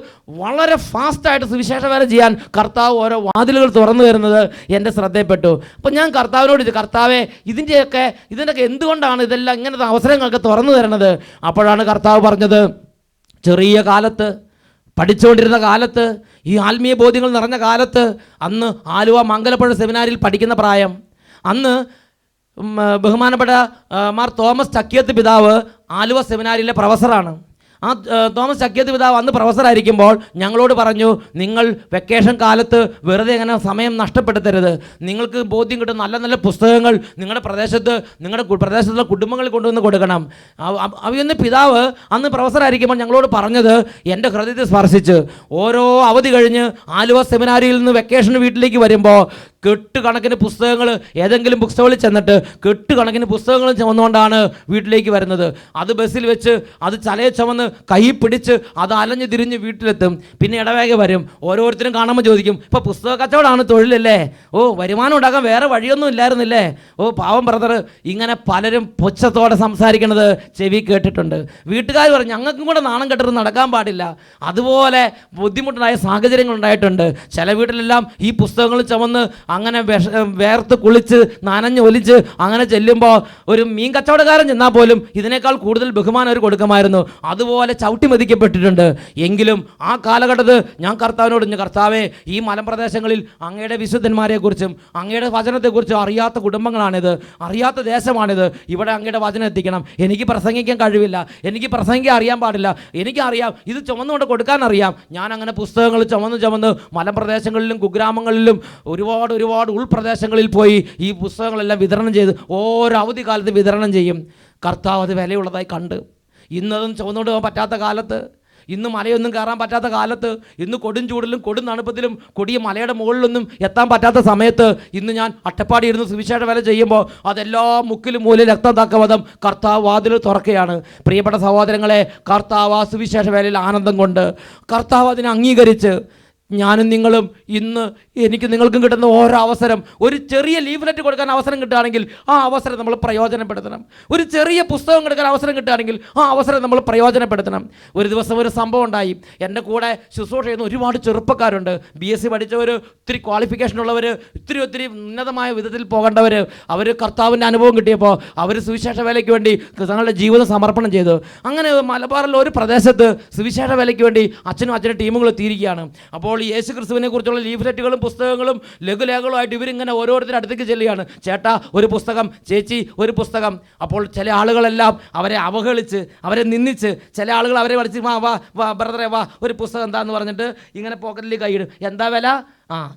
വളരെ ഫാസ്റ്റായിട്ട് സുവിശേഷ വേല ചെയ്യാൻ കർത്താവ് ഓരോ വാതിലുകൾ തുറന്നു തരുന്നത് എൻ്റെ ശ്രദ്ധയിൽപ്പെട്ടു. അപ്പോൾ ഞാൻ കർത്താവിനോട് കർത്താവേ, ഇതിൻ്റെയൊക്കെ എന്തുകൊണ്ടാണ് ഇതെല്ലാം ഇങ്ങനത്തെ അവസരങ്ങളൊക്കെ തുറന്നു തരണത്? അപ്പോഴാണ് കർത്താവ് പറഞ്ഞത്, ചെറിയ കാലത്ത്, പഠിച്ചുകൊണ്ടിരുന്ന കാലത്ത്, ഈ ആത്മീയ ബോധ്യങ്ങൾ നിറഞ്ഞ കാലത്ത്, അന്ന് ആലുവ മംഗലപ്പുഴ സെമിനാരിൽ പഠിക്കുന്ന പ്രായം, അന്ന് ബഹുമാനപ്പെട്ട മാർ തോമസ് ചക്കിയത്ത് പിതാവ് ആലുവ സെമിനാരിലെ പ്രൊഫസറാണ്. ആ തോമസ് ചക്കിയത്ത് പിതാവ് അന്ന് പ്രൊഫസറായിരിക്കുമ്പോൾ ഞങ്ങളോട് പറഞ്ഞു, നിങ്ങൾ വെക്കേഷൻ കാലത്ത് വെറുതെ അങ്ങനെ സമയം നഷ്ടപ്പെടുത്തരുത്. നിങ്ങൾക്ക് ബോധ്യം കിട്ടും നല്ല നല്ല പുസ്തകങ്ങൾ നിങ്ങളുടെ പ്രദേശത്തുള്ള കുടുംബങ്ങളിൽ കൊണ്ടുവന്ന് കൊടുക്കണം. അവയൊന്ന് പിതാവ് അന്ന് പ്രൊഫസറായിരിക്കുമ്പോൾ ഞങ്ങളോട് പറഞ്ഞത് എൻ്റെ ഹൃദയത്തെ സ്പർശിച്ച്. ഓരോ അവധി കഴിഞ്ഞ് ആലുവ സെമിനാരിയിൽ നിന്ന് വെക്കേഷൻ വീട്ടിലേക്ക് വരുമ്പോൾ കെട്ടുകണക്കിന് പുസ്തകങ്ങൾ, ഏതെങ്കിലും ബുക്ക് സ്റ്റോളിൽ ചെന്നിട്ട് കെട്ടുകണക്കിന് പുസ്തകങ്ങൾ ചുമന്നുകൊണ്ടാണ് വീട്ടിലേക്ക് വരുന്നത്. അത് ബസ്സിൽ വെച്ച് അത് ചലയെ ചുമന്ന് കൈ പിടിച്ച് അത് അലഞ്ഞ് തിരിഞ്ഞ് വീട്ടിലെത്തും. പിന്നെ ഇടവേഗ വരും. ഓരോരുത്തരും കാണുമ്പോൾ ചോദിക്കും, ഇപ്പോൾ പുസ്തക കച്ചവടമാണ് തൊഴിലല്ലേ? ഓ, വരുമാനം ഉണ്ടാക്കാൻ വേറെ വഴിയൊന്നും ഇല്ലായിരുന്നില്ലേ? ഓ, പാവം ബ്രദർ. ഇങ്ങനെ പലരും പുച്ഛത്തോടെ സംസാരിക്കുന്നത് ചെവി കേട്ടിട്ടുണ്ട്. വീട്ടുകാർ പറയും, ഞങ്ങൾക്കും കൂടെ നാണം കെട്ടിട്ട് നടക്കാൻ പാടില്ല. അതുപോലെ ബുദ്ധിമുട്ടുണ്ടായ സാഹചര്യങ്ങൾ ഉണ്ടായിട്ടുണ്ട്. ചില വീട്ടിലെല്ലാം ഈ പുസ്തകങ്ങൾ ചുമന്ന് അങ്ങനെ വേർത്ത് കുളിച്ച് നനഞ്ഞ് ഒലിച്ച് അങ്ങനെ ചെല്ലുമ്പോൾ ഒരു മീൻ കച്ചവടക്കാരൻ ചെന്നാൽ പോലും ഇതിനേക്കാൾ കൂടുതൽ ബഹുമാനം അവർ കൊടുക്കുമായിരുന്നു. അതുപോലെ ചവിട്ടി മതിക്കപ്പെട്ടിട്ടുണ്ട്. എങ്കിലും ആ കാലഘട്ടത്ത് ഞാൻ കർത്താവിനോട് കർത്താവേ, ഈ മലമ്പ്രദേശങ്ങളിൽ അങ്ങയുടെ വിശുദ്ധന്മാരെക്കുറിച്ചും അങ്ങയുടെ വചനത്തെക്കുറിച്ചും അറിയാത്ത കുടുംബങ്ങളാണിത്, അറിയാത്ത ദേശമാണിത്. ഇവിടെ അങ്ങയുടെ വചനം എത്തിക്കണം. എനിക്ക് പ്രസംഗിക്കാൻ കഴിവില്ല, എനിക്ക് പ്രസംഗിക്കാൻ അറിയാൻ പാടില്ല. എനിക്കറിയാം, ഇത് ചുമന്നുകൊണ്ട് കൊടുക്കാൻ അറിയാം. ഞാൻ അങ്ങനെ പുസ്തകങ്ങൾ ചുമന്ന് മലമ്പ്രദേശങ്ങളിലും കുഗ്രാമങ്ങളിലും ഒരുപാട് ഉൾപ്രദേശങ്ങളിൽ പോയി ഈ പുസ്തകങ്ങളെല്ലാം വിതരണം ചെയ്ത് ഓരോ അവധി കാലത്ത് വിതരണം ചെയ്യും. കർത്താവ് അത് വിലയുള്ളതായി കണ്ട്, ഇന്നതും ചുമന്നുകൊണ്ട് പോകാൻ പറ്റാത്ത കാലത്ത്, ഇന്ന് മലയൊന്നും കയറാൻ പറ്റാത്ത കാലത്ത്, ഇന്ന് കൊടും ചൂടിലും കൊടും തണുപ്പത്തിലും കൊടിയ മലയുടെ മുകളിലൊന്നും എത്താൻ പറ്റാത്ത സമയത്ത് ഇന്ന് ഞാൻ അട്ടപ്പാടി ഇരുന്ന് സുവിശേഷ വേല ചെയ്യുമ്പോൾ അതെല്ലാം മുക്കിലും മൂലം രക്തം തക്കവധം കർത്താവ് വാതിൽ തുറക്കുകയാണ്. പ്രിയപ്പെട്ട സഹോദരങ്ങളെ, കർത്താവ് ആ സുവിശേഷ വേലയിൽ ആനന്ദം കൊണ്ട് കർത്താവ് അതിനെ അംഗീകരിച്ച് ഞാനും നിങ്ങളും ഇന്ന് എനിക്ക് നിങ്ങൾക്കും കിട്ടുന്ന ഓരോ അവസരം, ഒരു ചെറിയ ലീഫ്ലെറ്റ് കൊടുക്കാൻ അവസരം കിട്ടുകയാണെങ്കിൽ ആ അവസരം നമ്മൾ പ്രയോജനപ്പെടുത്തണം. ഒരു ചെറിയ പുസ്തകം കൊടുക്കാൻ അവസരം കിട്ടുകയാണെങ്കിൽ ആ അവസരം നമ്മൾ പ്രയോജനപ്പെടുത്തണം. ഒരു ദിവസം ഒരു സംഭവം ഉണ്ടായി. എൻ്റെ കൂടെ ശുശ്രൂഷ ചെയ്യുന്ന ഒരുപാട് ചെറുപ്പക്കാരുണ്ട്. BSc പഠിച്ചവർ, ഒത്തിരി ക്വാളിഫിക്കേഷൻ ഉള്ളവർ, ഒത്തിരി ഉന്നതമായ വിധത്തിൽ പോകേണ്ടവർ. അവർ കർത്താവിൻ്റെ അനുഭവം കിട്ടിയപ്പോൾ അവർ സുവിശേഷ വേലയ്ക്ക് വേണ്ടി തങ്ങളുടെ ജീവിതം സമർപ്പണം ചെയ്തു. അങ്ങനെ മലബാറിലെ ഒരു പ്രദേശത്ത് സുവിശേഷ വേലയ്ക്ക് വേണ്ടി അച്ഛനും ടീമുകൾ എത്തിയിരിക്കുകയാണ്. അപ്പോൾ യേശു ക്രിസ്തുവിനെ കുറിച്ചുള്ള ലീഫ്ലെറ്റുകളും പുസ്തകങ്ങളും ലഘുലേഖകളുമായിട്ട് ഇവരിങ്ങനെ ഓരോരുത്തരുടെ അടുത്തേക്ക് ചെല്ലുകയാണ്. ചേട്ടാ ഒരു പുസ്തകം, ചേച്ചി ഒരു പുസ്തകം. അപ്പോൾ ചില ആളുകളെല്ലാം അവരെ അവഹേളിച്ച്, അവരെ നിന്ദിച്ച്, ചില ആളുകൾ അവരെ വിളിച്ച് വാ ബ്രദറെ വാ ഒരു പുസ്തകം എന്താന്ന് പറഞ്ഞിട്ട് ഇങ്ങനെ പോക്കറ്റിൽ കൈയിടും. എന്താ വില?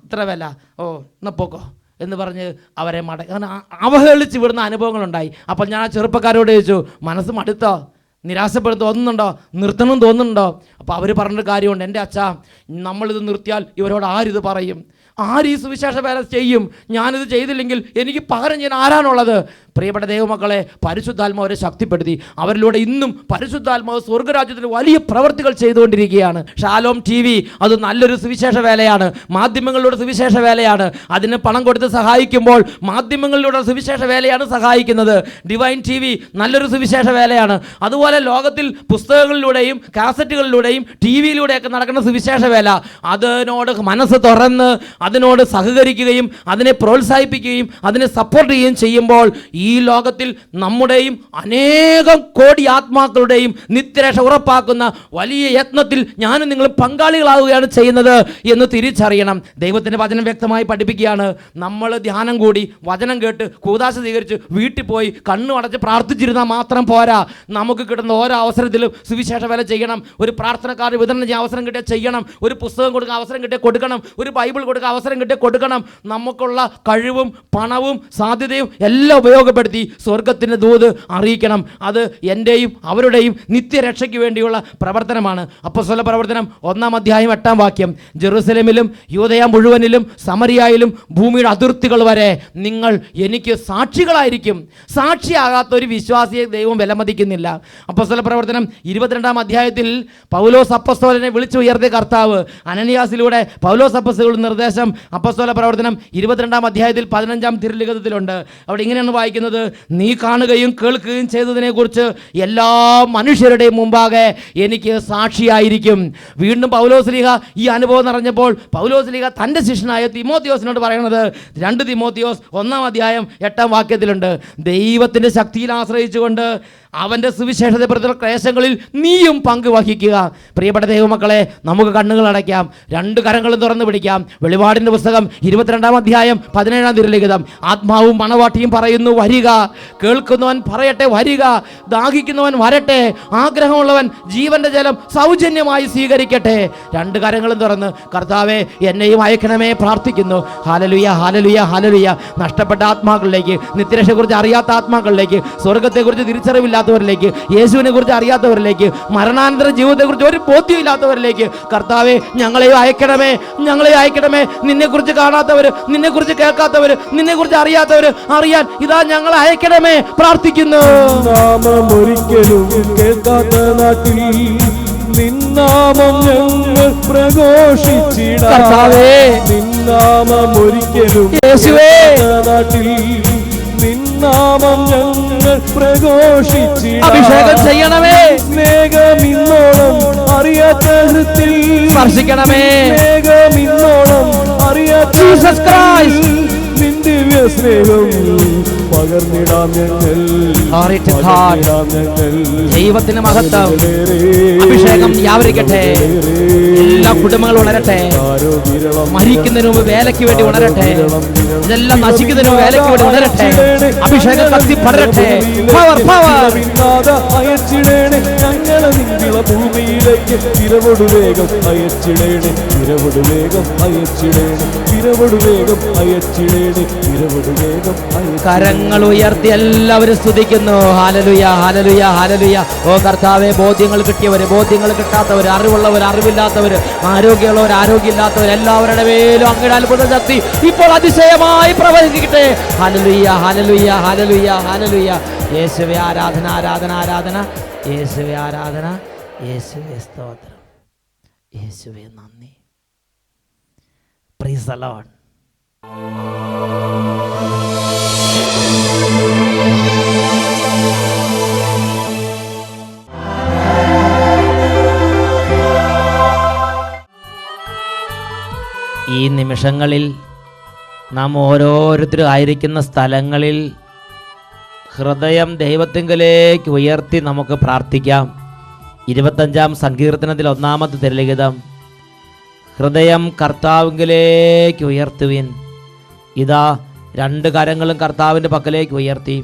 ഇത്ര വില. ഓ എന്നാ പോക്കോ എന്ന് പറഞ്ഞ് അവരെ അങ്ങനെ അവഹേളിച്ച് വിടുന്ന അനുഭവങ്ങളുണ്ടായി. അപ്പോൾ ഞാൻ ആ ചെറുപ്പക്കാരോട് ചോദിച്ചു, മനസ്സ് മടുത്തോ? നിരാശപ്പെടുത്ത തോന്നുന്നുണ്ടോ? നിർത്തണം തോന്നുന്നുണ്ടോ? അപ്പോൾ അവർ പറഞ്ഞൊരു കാര്യമുണ്ട്, എൻ്റെ അച്ഛാ, നമ്മളിത് നിർത്തിയാൽ ഇവരോട് ആരിത് പറയും? ആര് ഈ സുവിശേഷ വേല ചെയ്യും? ഞാനിത് ചെയ്തില്ലെങ്കിൽ എനിക്ക് പകരം ചെയ്യാൻ ആരാണുള്ളത്? പ്രിയപ്പെട്ട ദൈവമക്കളെ, പരിശുദ്ധാത്മാവ് അവരെ ശക്തിപ്പെടുത്തി. അവരിലൂടെ ഇന്നും പരിശുദ്ധാത്മാവ് സ്വർഗ്ഗരാജ്യത്തിൽ വലിയ പ്രവൃത്തികൾ ചെയ്തുകൊണ്ടിരിക്കുകയാണ്. ഷാലോം TV അത് നല്ലൊരു സുവിശേഷ വേലയാണ്, മാധ്യമങ്ങളിലൂടെ സുവിശേഷ വേലയാണ്. അതിന് പണം കൊടുത്ത് സഹായിക്കുമ്പോൾ മാധ്യമങ്ങളിലൂടെ സുവിശേഷ വേലയാണ് സഹായിക്കുന്നത്. ഡിവൈൻ TV നല്ലൊരു സുവിശേഷ വേലയാണ്. അതുപോലെ ലോകത്തിൽ പുസ്തകങ്ങളിലൂടെയും കാസറ്റുകളിലൂടെയും TV-യിലൂടെയൊക്കെ നടക്കുന്ന സുവിശേഷ വേല, അതിനോട് മനസ്സ് തുറന്ന് അതിനോട് സഹകരിക്കുകയും അതിനെ പ്രോത്സാഹിപ്പിക്കുകയും അതിനെ സപ്പോർട്ട് ചെയ്യുകയും ചെയ്യുമ്പോൾ ഈ ലോകത്തിൽ നമ്മുടെയും അനേകം കോടി ആത്മാക്കളുടെയും നിത്യരക്ഷ ഉറപ്പാക്കുന്ന വലിയ യത്നത്തിൽ ഞാനും നിങ്ങൾ പങ്കാളികളാവുകയാണ് ചെയ്യുന്നത് എന്ന് തിരിച്ചറിയണം. ദൈവത്തിൻ്റെ വചനം വ്യക്തമായി പഠിപ്പിക്കുകയാണ്. നമ്മൾ ധ്യാനം കൂടി വചനം കേട്ട് കൂദാശ സ്വീകരിച്ച് വീട്ടിൽ പോയി കണ്ണു അടച്ച് പ്രാർത്ഥിച്ചിരുന്നാൽ മാത്രം പോരാ. നമുക്ക് കിട്ടുന്ന ഓരോ അവസരത്തിലും സുവിശേഷ വേല ചെയ്യണം. ഒരു പ്രാർത്ഥനക്കാർ വിതരണം ചെയ്യാൻ അവസരം കിട്ടിയാൽ ചെയ്യണം. ഒരു പുസ്തകം കൊടുക്കാൻ അവസരം കിട്ടിയാൽ കൊടുക്കണം. ഒരു ബൈബിൾ കൊടുക്കാൻ അവസരം കിട്ടിയാൽ കൊടുക്കണം. നമുക്കുള്ള കഴിവും പണവും സാധ്യതയും എല്ലാം ഉപയോഗപ്പെടുത്തി സ്വർഗത്തിൻ്റെ ദൂത് അറിയിക്കണം. അത് എൻ്റെയും അവരുടെയും നിത്യരക്ഷയ്ക്ക് വേണ്ടിയുള്ള പ്രവർത്തനമാണ്. അപ്പോസ്തല പ്രവർത്തനം 1-ാം അധ്യായം 8-ാം വാക്യം, ജെറുസലേമിലും യൂദയ മുഴുവനിലും സമരിയായിലും ഭൂമിയുടെ അതിർത്തികൾ വരെ നിങ്ങൾ എനിക്ക് സാക്ഷികളായിരിക്കും. സാക്ഷിയാകാത്ത ഒരു വിശ്വാസിയെ ദൈവം വിലമതിക്കുന്നില്ല. അപ്പോസ്തല പ്രവർത്തനം 22-ാം അധ്യായത്തിൽ പൗലോസ് അപ്പോസ്തലനെ വിളിച്ചു ഉയർത്തിയ കർത്താവ് അനനിയാസിലൂടെ പൗലോസ് അപ്പോസ്തലന്റെ നിർദ്ദേശം അപ്പോസ്തല പ്രവർത്തനം 22-ാം അധ്യായത്തിൽ 15-ാം തിരുലിഖിതത്തിലുണ്ട്. അവിടെ ഇങ്ങനെയാണ് വായിക്കുന്നത്, നീ കാണുകയും കേൾക്കുകയും ചെയ്തതിനെ കുറിച്ച് എല്ലാ മനുഷ്യരുടെയും മുമ്പാകെ എനിക്ക് സാക്ഷിയായിരിക്കും. വീണ്ടും പൗലോസ്ലീഹ ഈ അനുഭവം നിറഞ്ഞപ്പോൾ പൗലോസ്ലീഹ തൻ്റെ ശിഷ്യനായ തിമോത്തിയോസിനോട് പറയുന്നത് 2 തിമോത്തിയോസ് 1-ാം അധ്യായം 8-ാം വാക്യത്തിലുണ്ട്, ദൈവത്തിൻ്റെ ശക്തിയിൽ ആശ്രയിച്ചുകൊണ്ട് അവൻ്റെ സുവിശേഷതപ്പെടുത്തുന്ന ക്ലേശങ്ങളിൽ നീയും പങ്കുവഹിക്കുക. പ്രിയപ്പെട്ട ദൈവമക്കളെ, നമുക്ക് കണ്ണുകൾ അടയ്ക്കാം, 2 കരങ്ങളും തുറന്നു പിടിക്കാം. വെളിപാടിൻ്റെ പുസ്തകം 22-ാം അധ്യായം 17-ാം തിരുലിഖിതം, ആത്മാവും മണവാട്ടിയും പറയുന്നു വരിക, കേൾക്കുന്നവൻ പറയട്ടെ വരിക, ദാഹിക്കുന്നവൻ വരട്ടെ, ആഗ്രഹമുള്ളവൻ ജീവന്റെ ജലം സൗജന്യമായി സ്വീകരിക്കട്ടെ. 2 കരങ്ങളും തുറന്ന് കർത്താവേ എന്നെയും അയക്കണമേ പ്രാർത്ഥിക്കുന്നു. ഹല്ലേലൂയ ഹല്ലേലൂയ ഹല്ലേലൂയ. നഷ്ടപ്പെട്ട ആത്മാക്കളിലേക്ക്, നിത്യരക്ഷയെക്കുറിച്ച് അറിയാത്ത ആത്മാക്കളിലേക്ക്, സ്വർഗത്തെക്കുറിച്ച് തിരിച്ചറിവില്ലാത്തവരിലേക്ക്, യേശുവിനെ കുറിച്ച് അറിയാത്തവരിലേക്ക്, മരണാനന്തര ജീവിതത്തെക്കുറിച്ച് ഒരു ബോധ്യമില്ലാത്തവരിലേക്ക് കർത്താവേ ഞങ്ങളെ അയക്കണമേ, ഞങ്ങളെ അയക്കണമേ. നിന്നെക്കുറിച്ച് കാണാത്തവർ, നിന്നെക്കുറിച്ച് കേൾക്കാത്തവർ, നിന്നെക്കുറിച്ച് അറിയാത്തവർ അറിയാൻ ഇതാ ഞങ്ങളെ അയക്കണമേ പ്രാർത്ഥിക്കുന്നു. നാമം ഒരിക്കലും കേൾക്കാത്ത നാട്ടിൽ നിന്നാമം ഞങ്ങൾ പ്രഘോഷിച്ചിടാം. കർത്താവേ നിന്നാമം ഒരിക്കലും യേശുവേ നാട്ടിൽ നിന്നാമം ഞങ്ങൾ പ്രഘോഷിച്ചിടാം. അഭിഷേകം ചെയ്യണമേ, സ്നേഹമിന്നോളം അറിയാത്ത ഹൃത്തിൽ സ്പർശിക്കണമേ. സ്നേഹമിന്നോളം അറിയാത്ത ജീസസ് ക്രൈസ്റ്റ് ദിവ്യ സ്നേഹം പകർന്നിടാം ഞങ്ങൾ, Glory to God. പകർന്നിടാം ഞങ്ങൾ. ദൈവത്തിന് മഹത്വം. അഭിഷേകം വ്യാപരിക്കട്ടെ. എല്ലാ കുടുംബങ്ങളും ഉണരട്ടെ. മരിക്കുന്നതിന് മുമ്പ് വേലയ്ക്ക് വേണ്ടി ഉണരട്ടെ. ഇതെല്ലാം നശിക്കുന്നതിന് മുമ്പ് വേലയ്ക്ക് വേണ്ടി ഉണരട്ടെ. അഭിഷേകം കത്തി പടരട്ടെ. പവർ പവർ അയച്ചിടേണേ ഞങ്ങളെ നിങ്ങള ഭൂമിയിലേക്ക് വിരവൊടു വേഗം അയച്ചിടേണേ, വിരവൊടു വേഗം അയച്ചിടേണേ, വിരവൊടു വേഗം അയച്ചിടേണേ, വിരവൊടു വേഗം കരങ്ങൾ ഉയർത്തി എല്ലാവരും സ്തുതിക്കുന്നു. ഹല്ലേലൂയ ഹല്ലേലൂയ ഹല്ലേലൂയ. ഓ കർത്താവേ, ബോധ്യങ്ങൾ കിട്ടിയവര്, ബോധ്യങ്ങൾ കിട്ടാത്തവർ, അറിവുള്ളവർ, അറിവില്ലാത്തവർ, ആരോഗ്യമുള്ളവർ, ആരോഗ്യമില്ലാത്തവർ, എല്ലാവരുടെ മേലും അങ്ങയുടെ അത്ഭുത ശക്തി ഇപ്പോൾ അതിശയമായി പ്രവഹിക്കട്ടെ. ഹല്ലേലൂയ ഹല്ലേലൂയ ഹല്ലേലൂയ ഹല്ലേലൂയ. യേശുവേ ആരാധന ആരാധന ആരാധന. യേശുവേ ആരാധന, യേശുവേ സ്തോത്രം, യേശുവേ നന്ദി. Praise the Lord. ഈ നിമിഷങ്ങളിൽ നാം ഓരോരുത്തരും ആയിരിക്കുന്ന സ്ഥലങ്ങളിൽ ഹൃദയം ദൈവത്തിങ്കലേക്ക് ഉയർത്തി നമുക്ക് പ്രാർത്ഥിക്കാം. 25-ാം സങ്കീർത്തനത്തിൽ 1-ാമത്തെ തിരുലിഖിതം, ഹൃദയം കർത്താവിങ്കിലേക്ക് ഉയർത്തുവിൻ. ഇതാ 2 കരങ്ങളും കർത്താവിൻ്റെ പക്കലേക്ക് ഉയർത്തി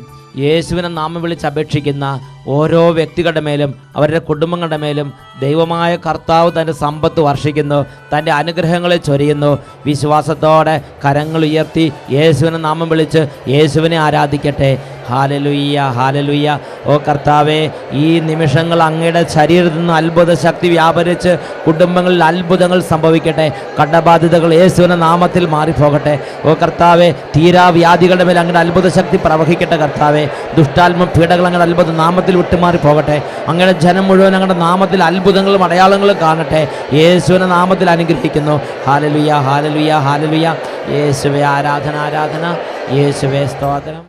യേശുവിനെ നാമം വിളിച്ചപേക്ഷിക്കുന്ന ഓരോ വ്യക്തികളുടെ മേലും അവരുടെ കുടുംബങ്ങളുടെ മേലും ദൈവമായ കർത്താവ് തൻ്റെ സമ്പത്ത് വർഷിക്കുന്നു, തൻ്റെ അനുഗ്രഹങ്ങളെ ചൊരിയുന്നു. വിശ്വാസത്തോടെ കരങ്ങൾ ഉയർത്തി യേശുവിനെ നാമം വിളിച്ച് യേശുവിനെ ആരാധിക്കട്ടെ. ഹാലലുയ്യ ഹാലലുയ്യ. ഓ കർത്താവേ, ഈ നിമിഷങ്ങൾ അങ്ങയുടെ ശരീരത്തിൽ നിന്ന് അത്ഭുത ശക്തി വ്യാപരിച്ച് കുടുംബങ്ങളിൽ അത്ഭുതങ്ങൾ സംഭവിക്കട്ടെ. കടബാധിതകൾ യേശുവിൻ്റെ നാമത്തിൽ മാറിപ്പോകട്ടെ. ഓ കർത്താവേ, തീരാവ്യാധികളുടെ മേൽ അങ്ങയുടെ അത്ഭുത ശക്തി പ്രവഹിക്കട്ടെ. കർത്താവേ, ദുഷ്ടാത്മ പീഡകൾ അങ്ങയുടെ അത്ഭുത നാമത്തിൽ വിട്ടുമാറി പോകട്ടെ. അങ്ങയുടെ ജനം മുഴുവൻ അങ്ങയുടെ നാമത്തിൽ അത്ഭുതങ്ങളും അടയാളങ്ങളും കാണട്ടെ. യേശുവിൻ്റെ നാമത്തിൽ അനുഗ്രഹിക്കുന്നു. ഹാലലുയ്യ ഹാലലുയ്യ ഹാലലുയ്യ. യേശുവേ ആരാധന ആരാധന. യേശുവേ സ്തോത്രം.